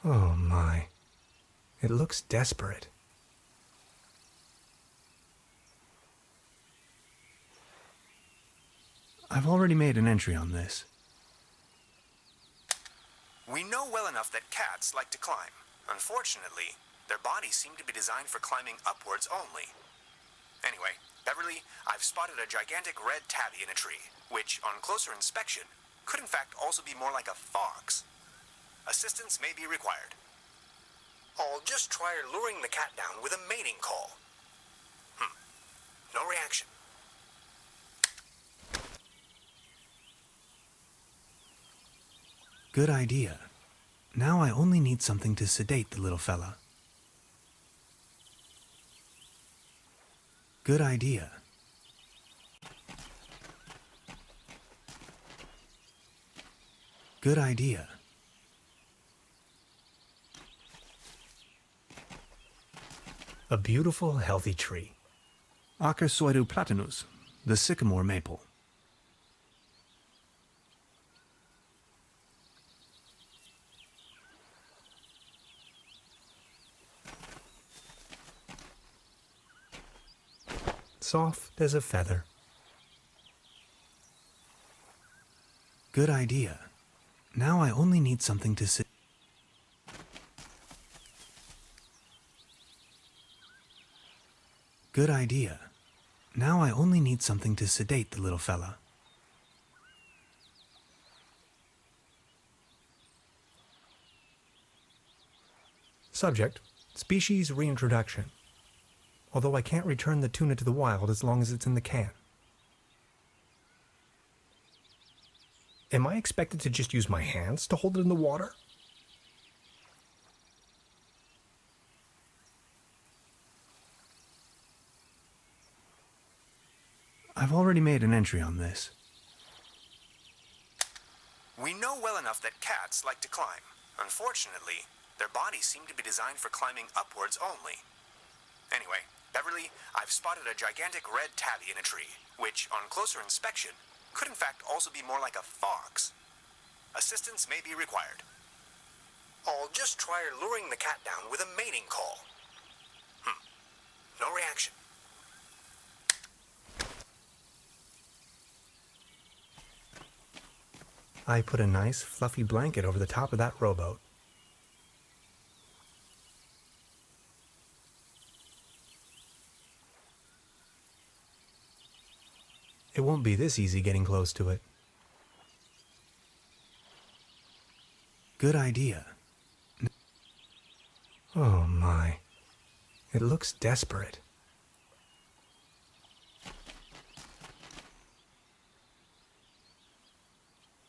Oh my. It looks desperate. I've already made an entry on this. We know well enough that cats like to climb. Unfortunately, their bodies seem to be designed for climbing upwards only. Anyway, Beverly, I've spotted a gigantic red tabby in a tree, which, on closer inspection, could in fact also be more like a fox. Assistance may be required. I'll just try luring the cat down with a mating call. No reaction. Good idea. Now I only need something to sedate the little fella. Good idea. Good idea. A beautiful, healthy tree. Acer platanus, the sycamore maple. Soft as a feather. Good idea. Now I only need something to sit. Good idea. Now I only need something to sedate the little fella. Subject: species reintroduction. Although I can't return the tuna to the wild as long as it's in the can. Am I expected to just use my hands to hold it in the water? I've already made an entry on this. We know well enough that cats like to climb. Unfortunately, their bodies seem to be designed for climbing upwards only. Anyway, Beverly, I've spotted a gigantic red tabby in a tree, which, on closer inspection, could in fact also be more like a fox. Assistance may be required. I'll just try luring the cat down with a mating call. No reaction. I put a nice fluffy blanket over the top of that rowboat. It won't be this easy getting close to it. Good idea. Oh my. It looks desperate.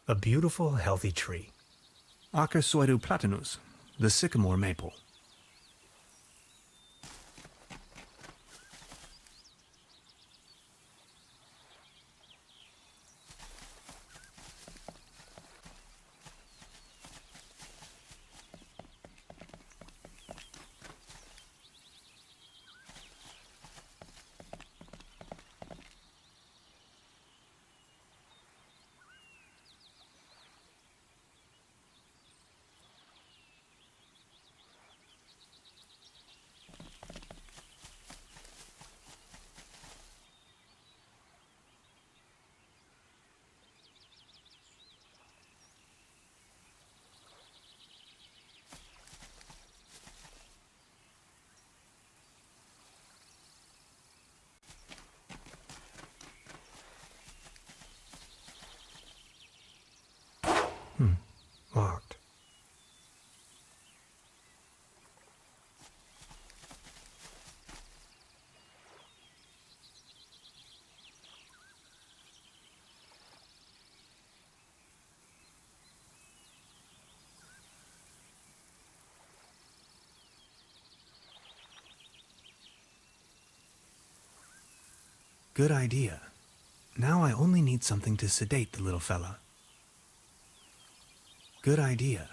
A beautiful, healthy tree. Acer platanus, the sycamore maple. Locked. Good idea. Now I only need something to sedate the little fella. Good idea.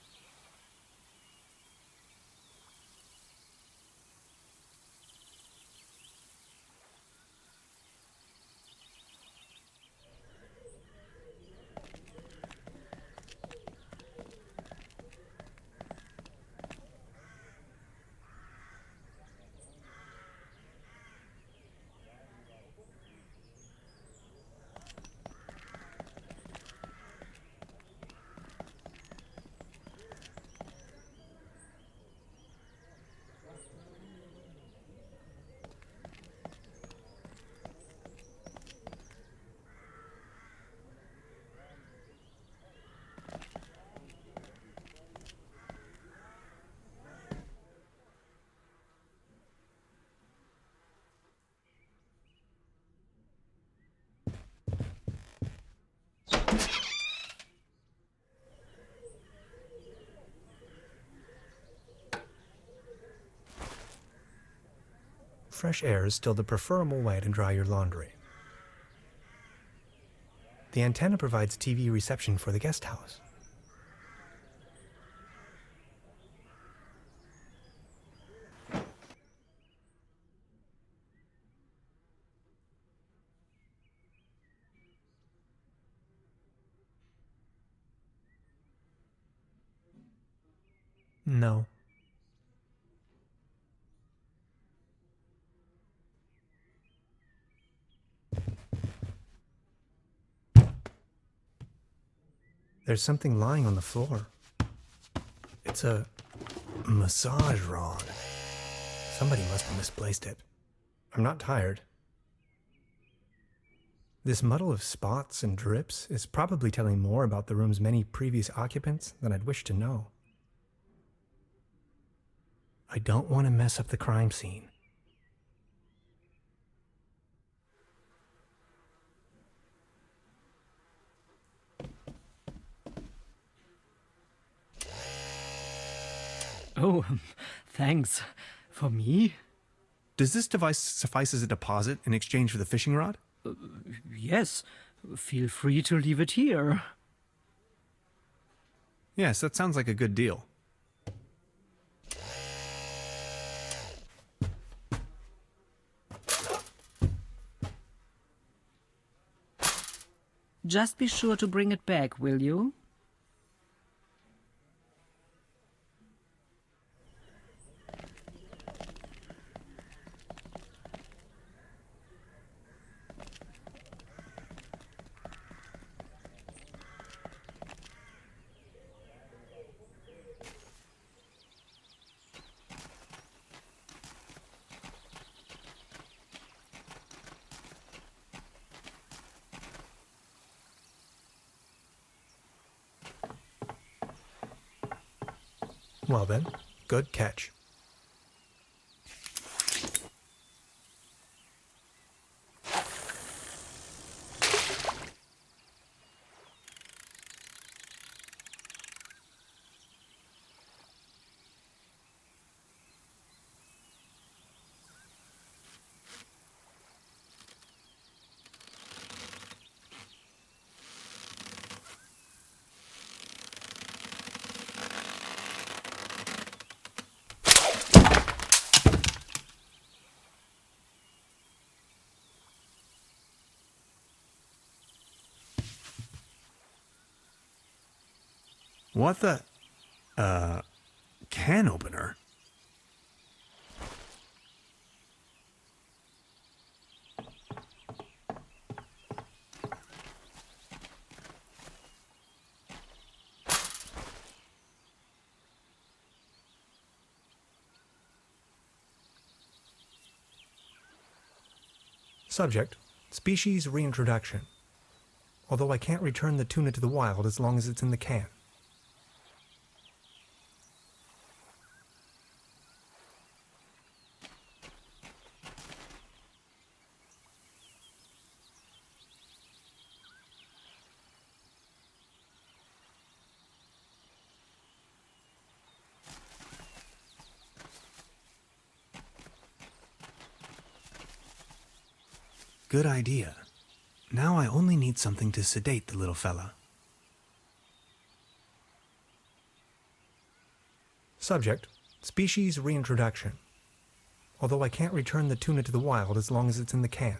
fresh air is still the preferable way to dry your laundry. The antenna provides TV reception for the guest house. No. There's something lying on the floor. It's a massage rod. Somebody must have misplaced it. I'm not tired. This muddle of spots and drips is probably telling more about the room's many previous occupants than I'd wish to know. I don't want to mess up the crime scene. Oh, thanks. For me? Does this device suffice as a deposit in exchange for the fishing rod? Yes. Feel free to leave it here. Yes, that sounds like a good deal. Just be sure to bring it back, will you? Well then, good catch. What the... can opener? Subject, species reintroduction. Although I can't return the tuna to the wild as long as it's in the can. Good idea. Now I only need something to sedate the little fella. Subject, species reintroduction. Although I can't return the tuna to the wild as long as it's in the can.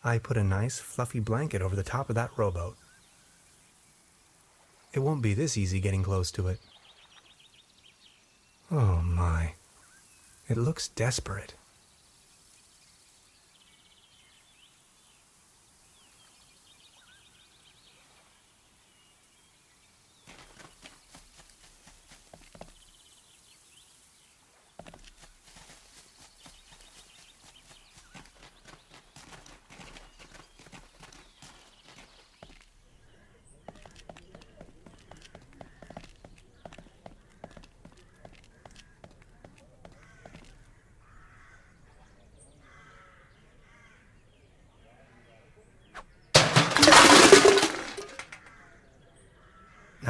I put a nice, fluffy blanket over the top of that rowboat. It won't be this easy getting close to it. Oh my. It looks desperate.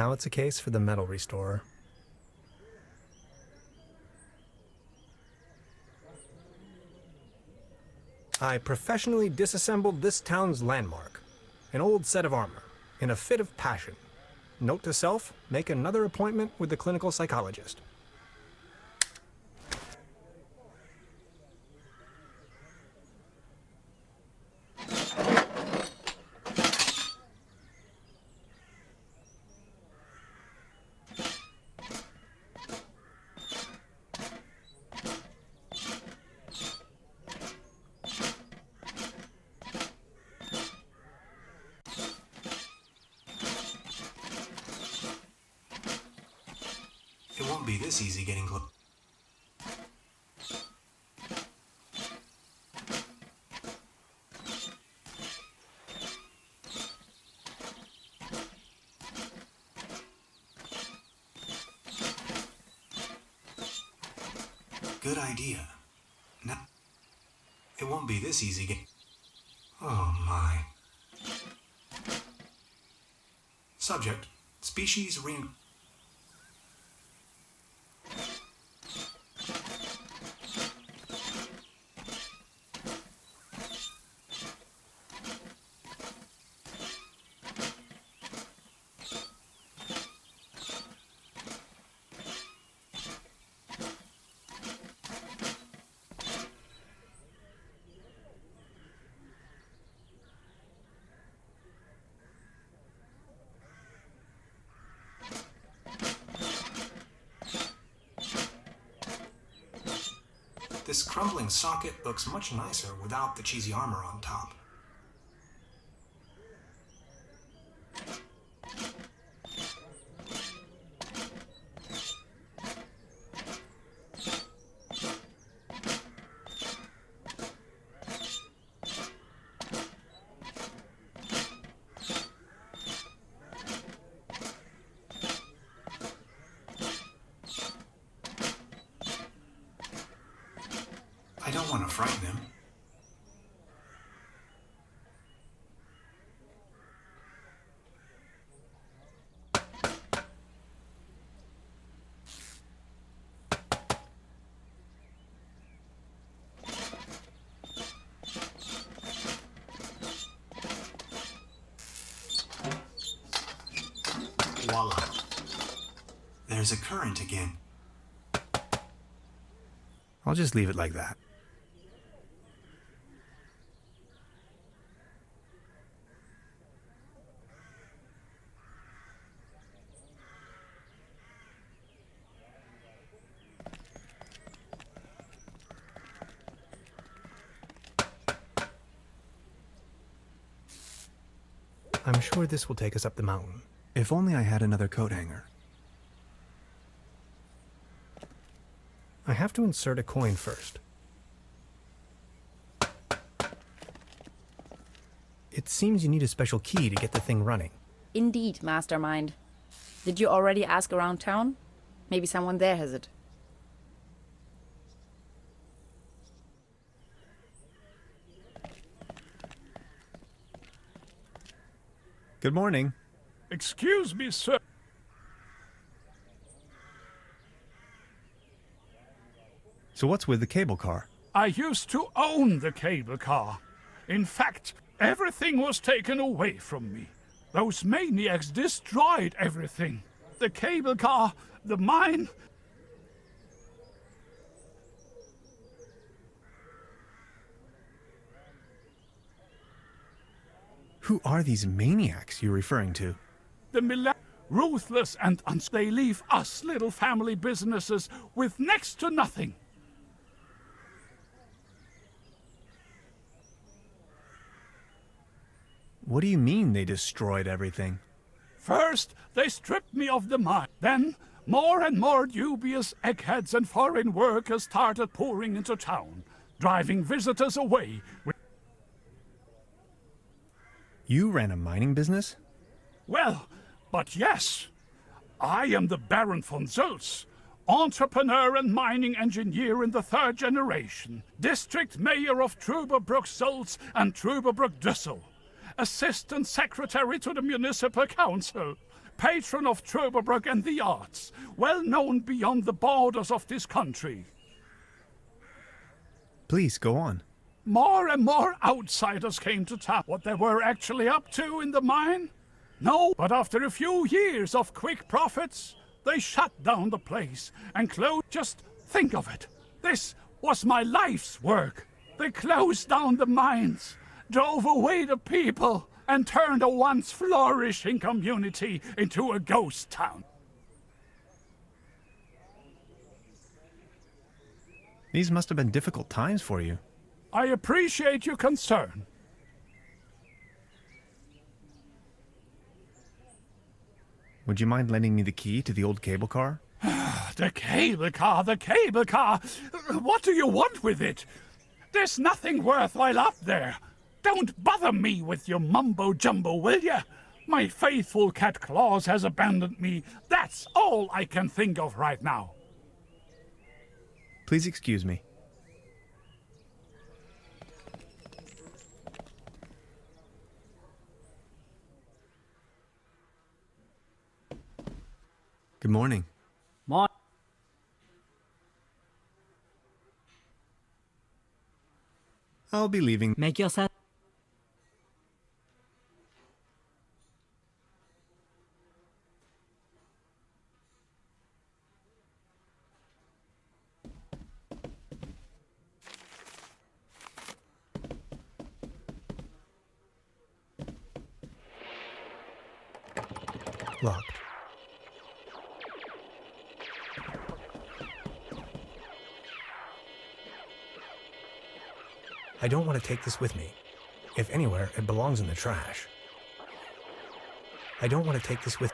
how it's a case for the metal restorer. I professionally disassembled this town's landmark, an old set of armor, in a fit of passion. Note to self, make another appointment with the clinical psychologist. It won't be this easy getting close. Good idea. No, it won't be this easy getting... Oh my. Subject, species This crumbling socket looks much nicer without the cheesy armor on top. I don't want to frighten him. Voila. There's a current again. I'll just leave it like that. I'm sure this will take us up the mountain. If only I had another coat hanger. I have to insert a coin first. It seems you need a special key to get the thing running. Indeed, Mastermind. Did you already ask around town? Maybe someone there has it. Good morning. Excuse me, sir. So what's with the cable car? I used to own the cable car. In fact, everything was taken away from me. Those maniacs destroyed everything. The cable car, the mine. Who are these maniacs you're referring to? Ruthless and they leave us little family businesses with next to nothing. What do you mean they destroyed everything? First, they stripped me of the mine. Then, more and more dubious eggheads and foreign workers started pouring into town, driving visitors away. You ran a mining business? Well, but yes. I am the Baron von Zölz, entrepreneur and mining engineer in the third generation, district mayor of Truberbrook Zölz and Truberbrook Düssel, assistant secretary to the municipal council, patron of Truberbrook and the arts, well known beyond the borders of this country. Please, go on. More and more outsiders came to tap what they were actually up to in the mine. No, but after a few years of quick profits, they shut down the place and closed. Just think of it. This was my life's work. They closed down the mines, drove away the people, and turned a once flourishing community into a ghost town. These must have been difficult times for you. I appreciate your concern. Would you mind lending me the key to the old cable car? The cable car, the cable car! What do you want with it? There's nothing worthwhile up there. Don't bother me with your mumbo-jumbo, will ya? My faithful cat Claus has abandoned me. That's all I can think of right now. Please excuse me. Good morning. I'll be leaving. Make yourself. Locked. I don't want to take this with me. If anywhere, it belongs in the trash. I don't want to take this with...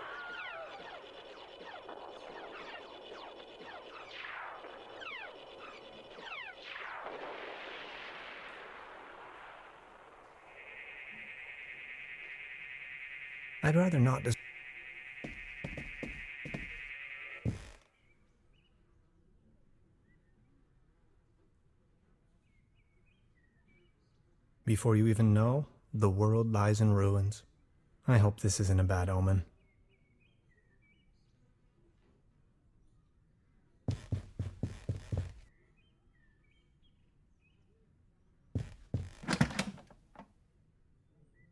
I'd rather not just... Before you even know, the world lies in ruins. I hope this isn't a bad omen.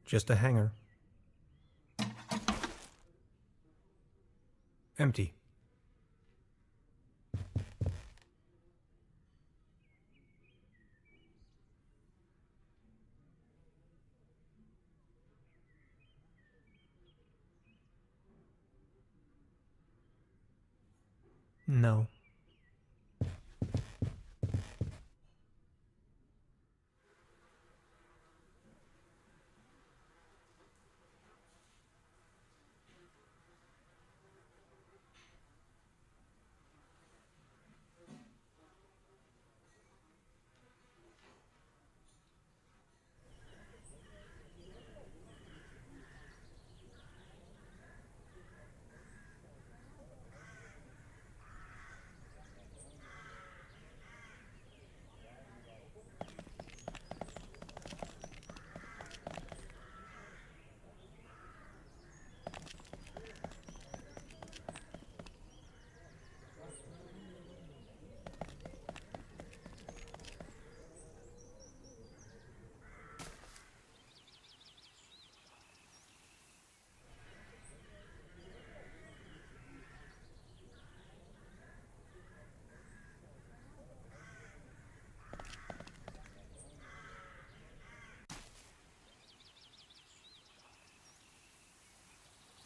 Just a hangar. Empty. No.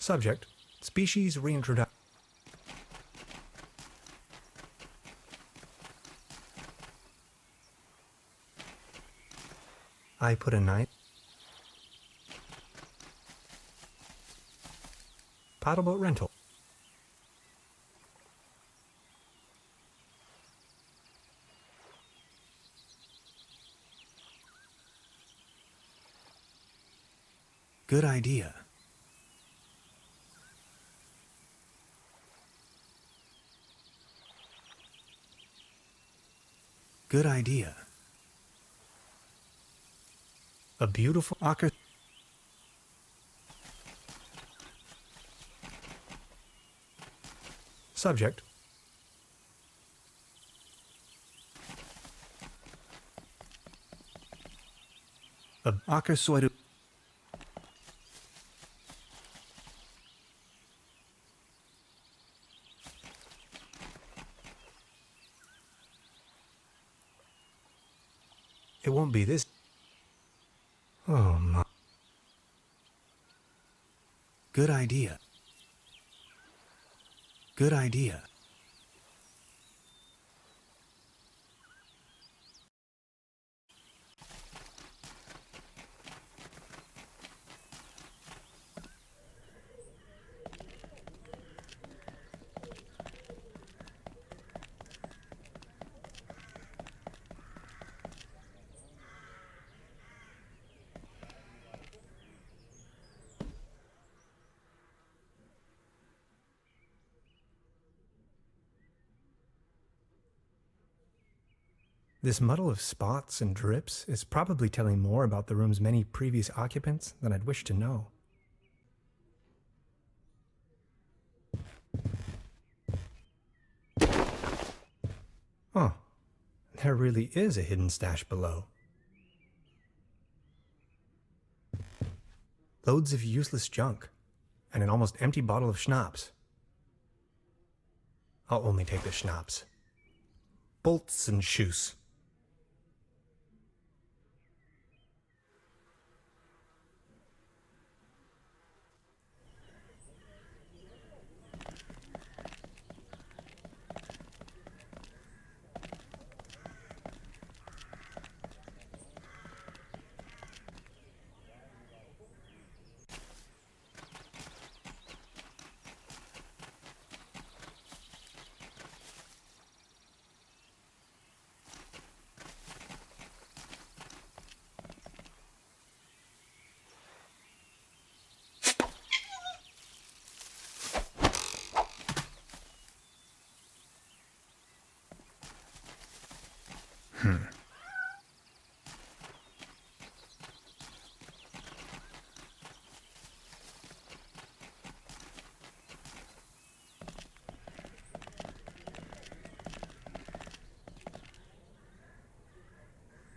Subject: species reintroduction. I put a knife. Paddleboat rental. Good idea. Good idea. A beautiful subject. Aker Soidu. It won't be this. Oh my. Good idea. Good idea. This muddle of spots and drips is probably telling more about the room's many previous occupants than I'd wish to know. Oh, there really is a hidden stash below. Loads of useless junk, and an almost empty bottle of schnapps. I'll only take the schnapps. Bolts and shoes.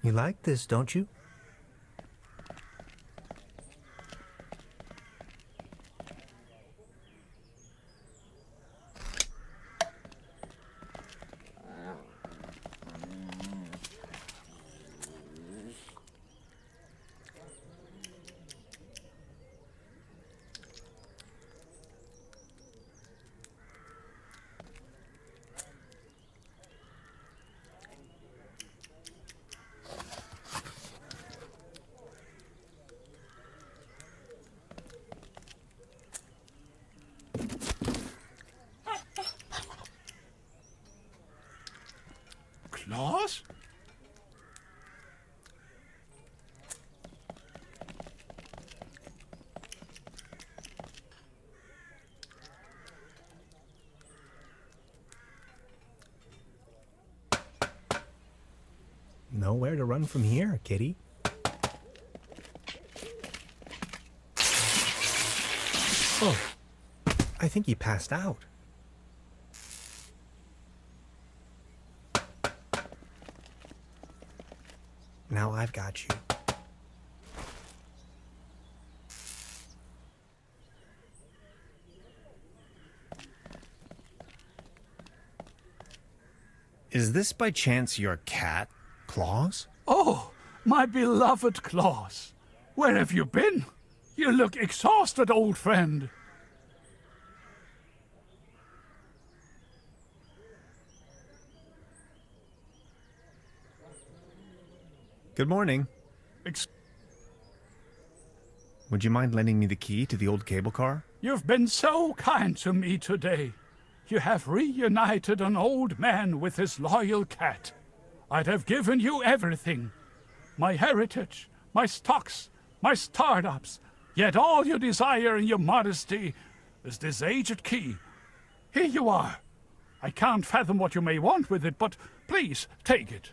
You like this, don't you? Claus? Nowhere to run from here, kitty. Oh, I think he passed out. Now I've got you. Is this by chance your cat, Claus? Oh, my beloved Claus. Where have you been? You look exhausted, old friend. Good morning. Ex- Would you mind lending me the key to the old cable car? You've been so kind to me today. You have reunited an old man with his loyal cat. I'd have given you everything. My heritage, my stocks, my startups. Yet all you desire in your modesty is this aged key. Here you are. I can't fathom what you may want with it, but please take it.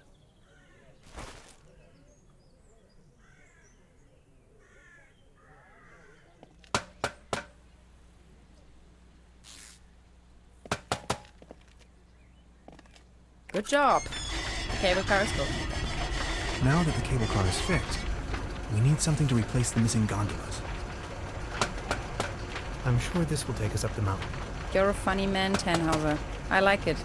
Good job. The cable car is built. Now that the cable car is fixed, we need something to replace the missing gondolas. I'm sure this will take us up the mountain. You're a funny man, Tannhauser. I like it.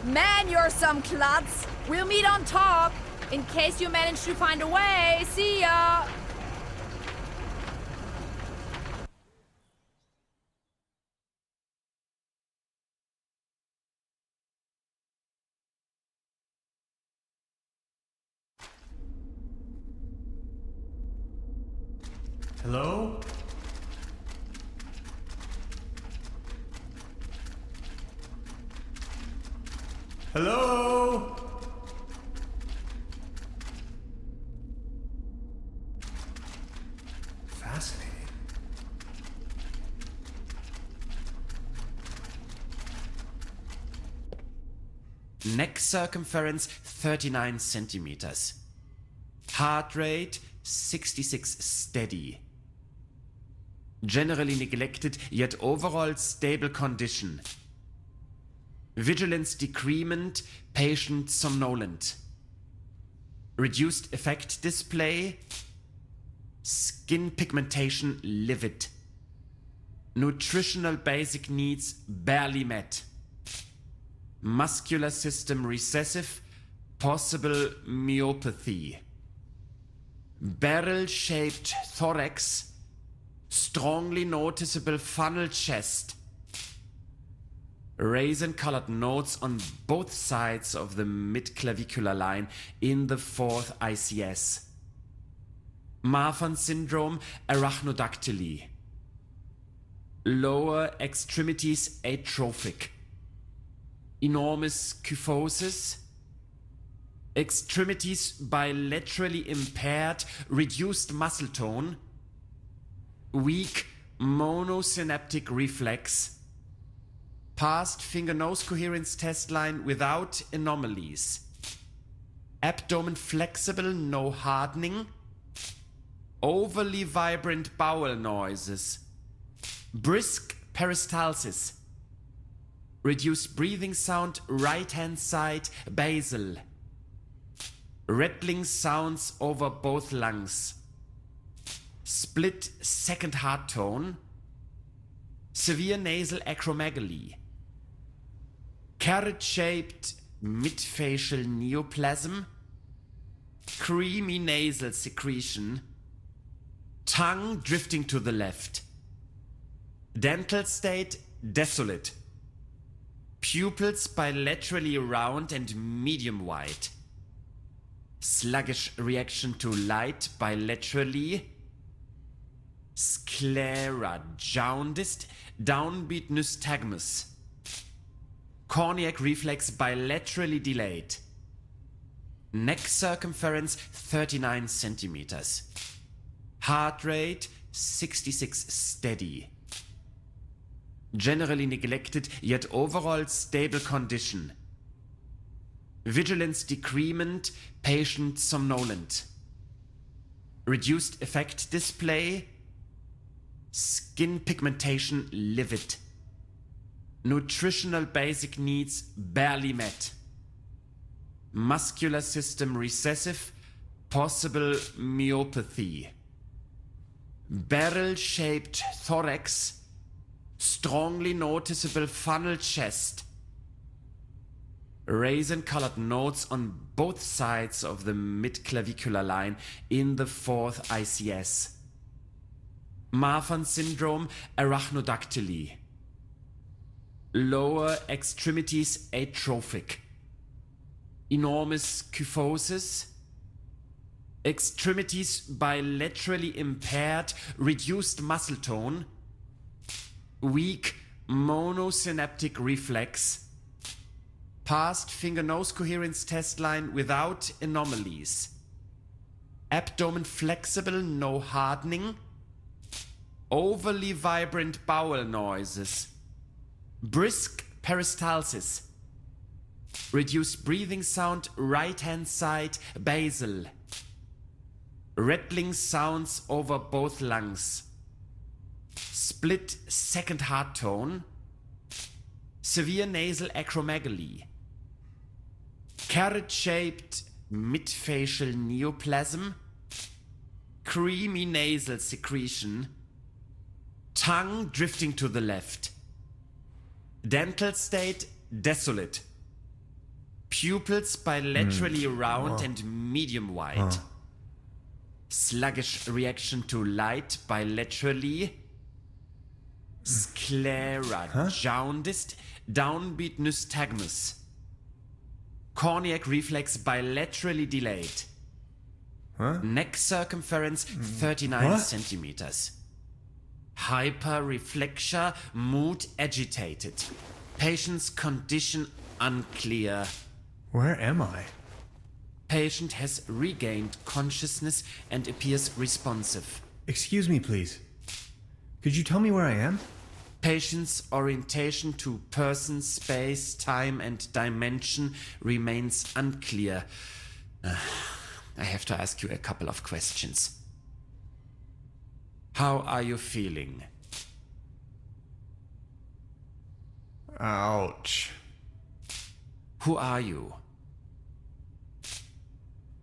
Man, you're some klutz. We'll meet on top. In case you manage to find a way. See ya! Hello? Hello? Fascinating. Neck circumference 39 centimeters. Heart rate 66 steady. Generally neglected, yet overall stable condition. Vigilance decrement, patient somnolent. Reduced effect display. Skin pigmentation livid. Nutritional basic needs barely met. Muscular system recessive, possible myopathy. Barrel-shaped thorax, strongly noticeable funnel chest. Raisin-colored nodes on both sides of the mid-clavicular line in the fourth ICS. Marfan syndrome, arachnodactyly. Lower extremities atrophic. Enormous kyphosis. Extremities bilaterally impaired, reduced muscle tone. Weak monosynaptic reflex. Past finger-nose coherence test line without anomalies. Abdomen flexible, no hardening. Overly vibrant bowel noises. Brisk peristalsis. Reduced breathing sound, right-hand side, basal. Rattling sounds over both lungs. Split second heart tone. Severe nasal acromegaly. Carrot-shaped midfacial neoplasm. Creamy nasal secretion. Tongue drifting to the left. Dental state desolate. Pupils bilaterally round and medium wide. Sluggish reaction to light bilaterally. Sclera jaundiced, downbeat nystagmus. Corneac reflex bilaterally delayed. Neck circumference 39 centimeters. Heart rate 66 steady. Generally neglected, yet overall stable condition. Vigilance decrement, patient somnolent. Reduced effect display. Skin pigmentation livid. Nutritional basic needs barely met. Muscular system recessive, possible myopathy. Barrel-shaped thorax, strongly noticeable funnel chest. Raisin-colored nodes on both sides of the mid-clavicular line in the fourth ICS. Marfan syndrome, arachnodactyly. Lower extremities atrophic. Enormous kyphosis. Extremities bilaterally impaired, reduced muscle tone. Weak monosynaptic reflex. Past finger-nose coherence test line without anomalies. Abdomen flexible, no hardening. overly vibrant bowel noises, brisk peristalsis, reduced breathing sound right hand side basal, rattling sounds over both lungs, split second heart tone, severe nasal acromegaly, carrot-shaped midfacial neoplasm, creamy nasal secretion, tongue drifting to the left, dental state desolate, pupils bilaterally round and medium wide, sluggish reaction to light bilaterally, sclera, jaundiced, downbeat nystagmus, corneac reflex bilaterally delayed, neck circumference 39 centimeters, hyperreflexia, mood agitated, patient's condition unclear. Where am I? Patient has regained consciousness and appears responsive. Excuse me, please. Could you tell me where I am? Patient's orientation to person, space, time, and dimension remains unclear. I have to ask you a couple of questions. How are you feeling? Ouch. Who are you?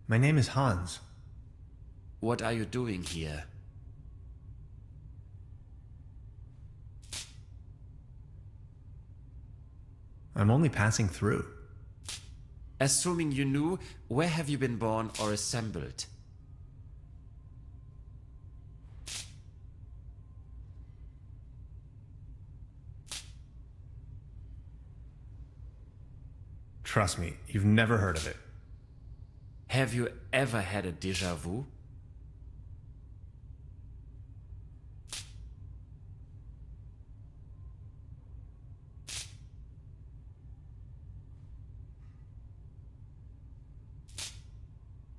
My name is Hans. What are you doing here? I'm only passing through. Assuming you knew, where have you been born or assembled? Trust me, you've never heard of it. Have you ever had a déjà vu?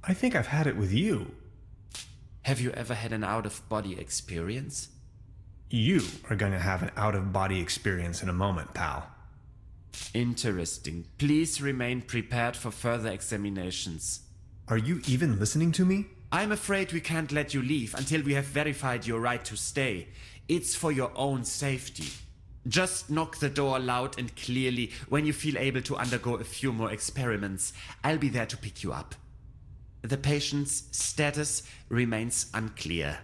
I think I've had it with you. Have you ever had an out-of-body experience? You are going to have an out-of-body experience in a moment, pal. Interesting. Please remain prepared for further examinations. Are you even listening to me? I'm afraid we can't let you leave until we have verified your right to stay. It's for your own safety. Just knock the door loud and clearly when you feel able to undergo a few more experiments. I'll be there to pick you up. The patient's status remains unclear.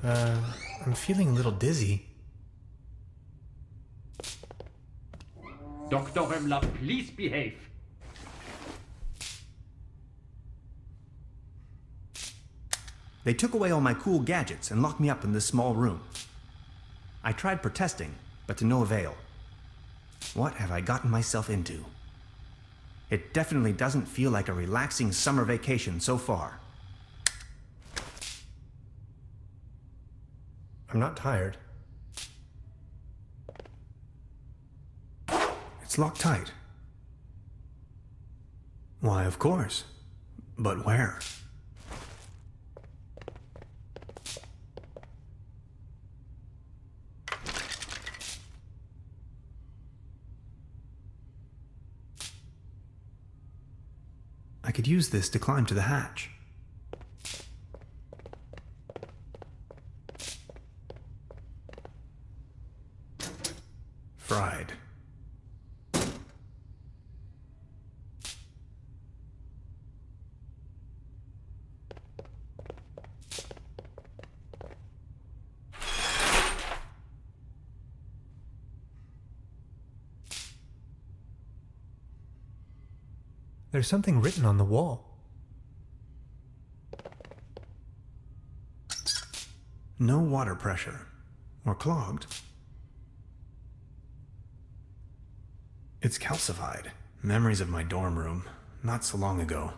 I'm feeling a little dizzy. Dr. Remmler, please behave. They took away all my cool gadgets and locked me up in this small room. I tried protesting, but to no avail. What have I gotten myself into? It definitely doesn't feel like a relaxing summer vacation so far. I'm not tired. It's locked tight. Why, of course. But where? I could use this to climb to the hatch. Fried. There's something written on the wall. No water pressure. Or clogged. It's calcified. Memories of my dorm room. Not so long ago.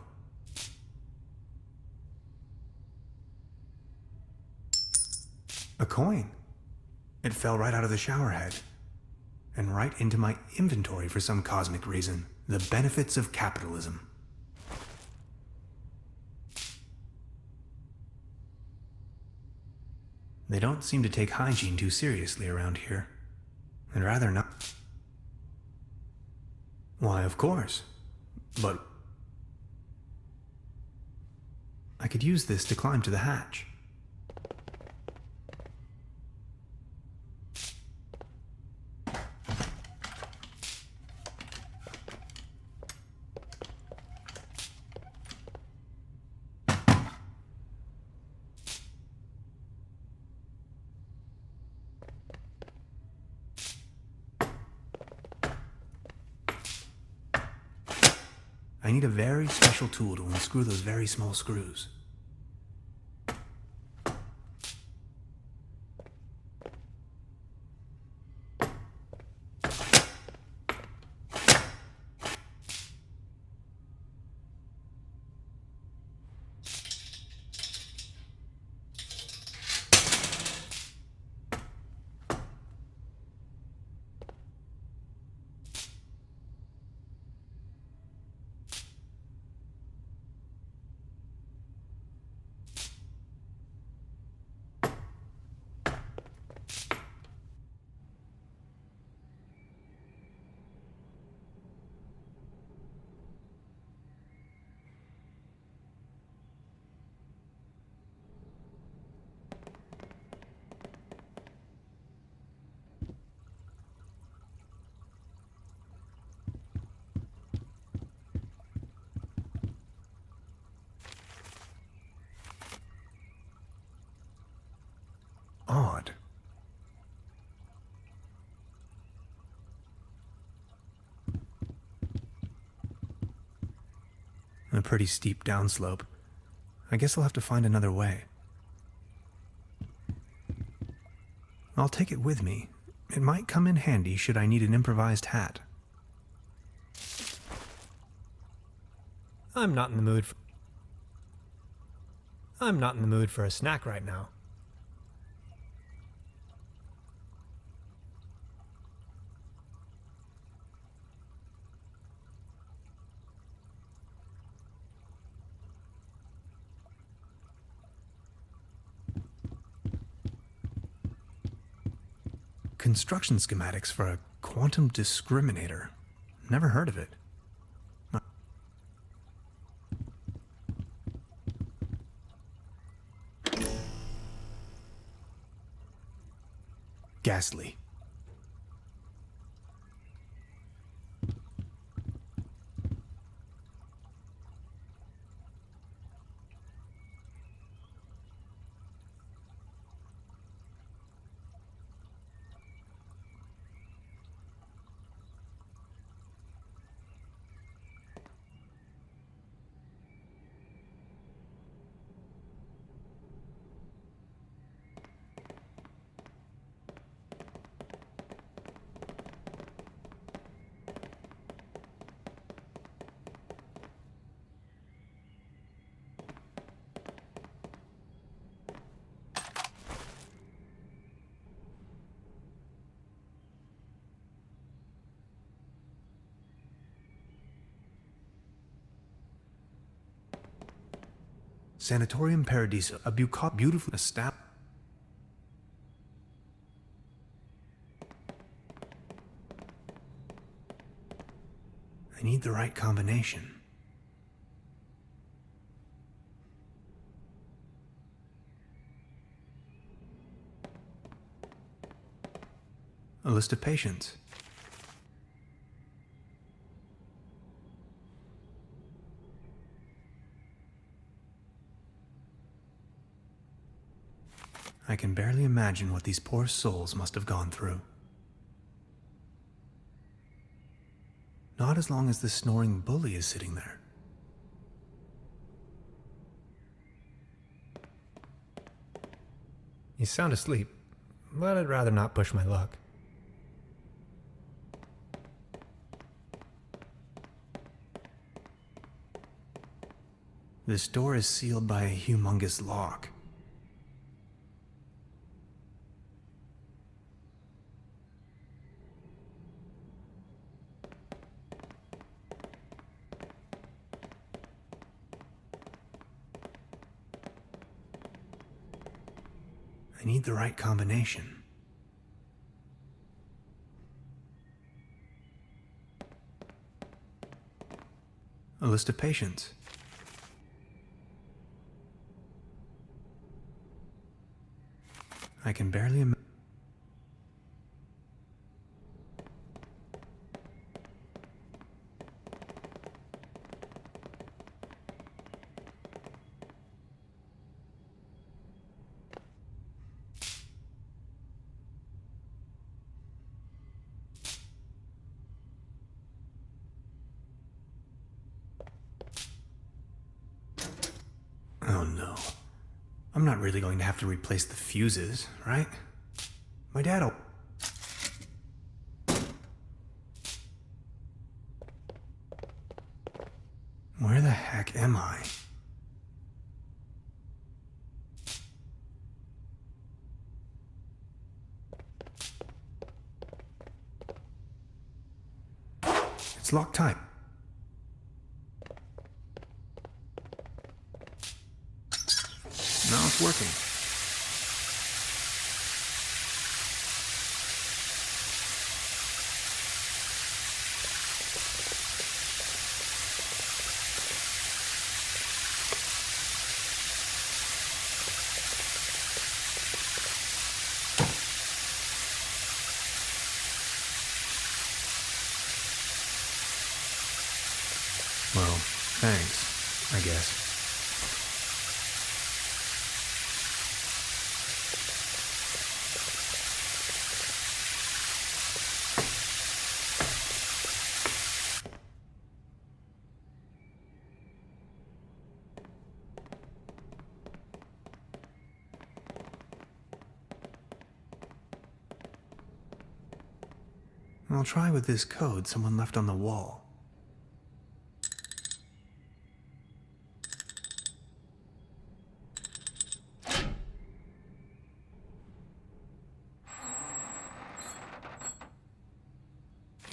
A coin. It fell right out of the shower head. And right into my inventory for some cosmic reason. The benefits of capitalism. They don't seem to take hygiene too seriously around here. I'd rather not. Why, of course. But I could use this to climb to the hatch. I need a very special tool to unscrew those very small screws. Odd. A pretty steep downslope. I guess I'll have to find another way. I'll take it with me. It might come in handy should I need an improvised hat. I'm not in the mood for a snack right now. Construction schematics for a quantum discriminator. Never heard of it. Ghastly. Sanatorium Paradiso, a beautiful establishment. I need the right combination. A list of patients. I can barely imagine what these poor souls must have gone through. Not as long as this snoring bully is sitting there. You sound asleep, but I'd rather not push my luck. This door is sealed by a humongous lock. I need the right combination. A list of patients. I can barely imagine. Oh no. I'm not really going to have to replace the fuses, right? My dad'll... Where the heck am I? It's locked tight. Now it's working. Well, thanks, I guess. I'll try with this code someone left on the wall.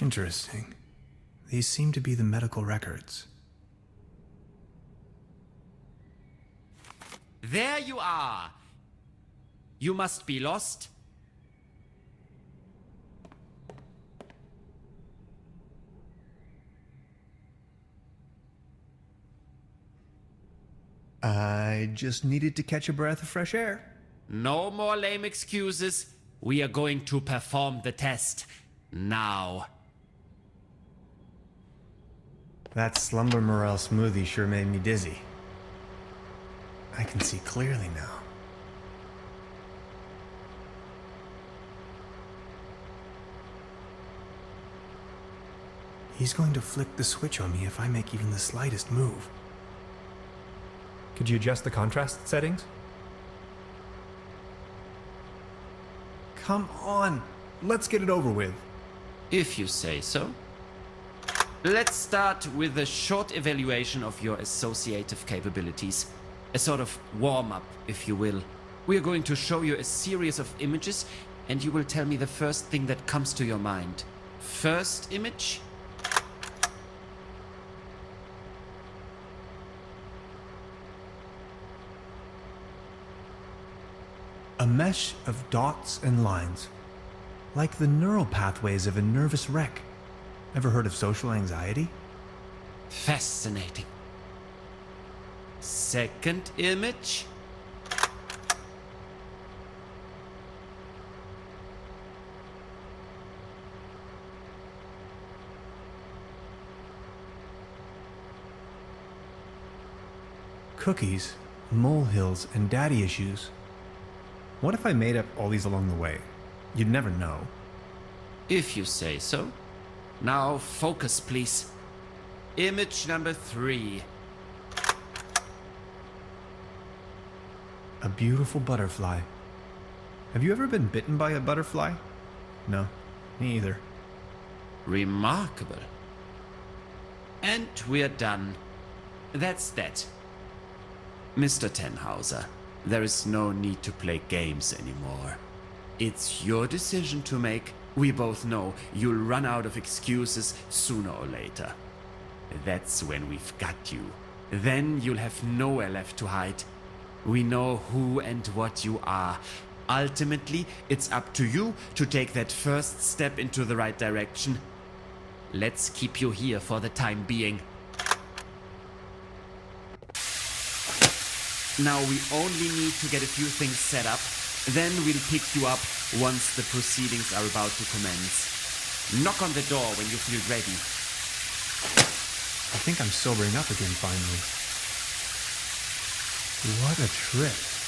Interesting. These seem to be the medical records. There you are. You must be lost. I just needed to catch a breath of fresh air. No more lame excuses. We are going to perform the test. Now. That slumber morel smoothie sure made me dizzy. I can see clearly now. He's going to flick the switch on me if I make even the slightest move. Could you adjust the contrast settings? Come on, let's get it over with. If you say so. Let's start with a short evaluation of your associative capabilities. A sort of warm-up, if you will. We are going to show you a series of images, and you will tell me the first thing that comes to your mind. First image? A mesh of dots and lines, like the neural pathways of a nervous wreck. Ever heard of social anxiety? Fascinating. Second image? Cookies, molehills, and daddy issues. What if I made up all these along the way? You'd never know. If you say so. Now focus, please. Image number 3. A beautiful butterfly. Have you ever been bitten by a butterfly? No, me either. Remarkable. And we're done. That's that. Mr. Tenhauser, there is no need to play games anymore. It's your decision to make. We both know you'll run out of excuses sooner or later. That's when we've got you. Then you'll have nowhere left to hide. We know who and what you are. Ultimately, it's up to you to take that first step into the right direction. Let's keep you here for the time being. Now we only need to get a few things set up, then we'll pick you up once the proceedings are about to commence. Knock on the door when you feel ready. I think I'm sobering up again finally. What a trip.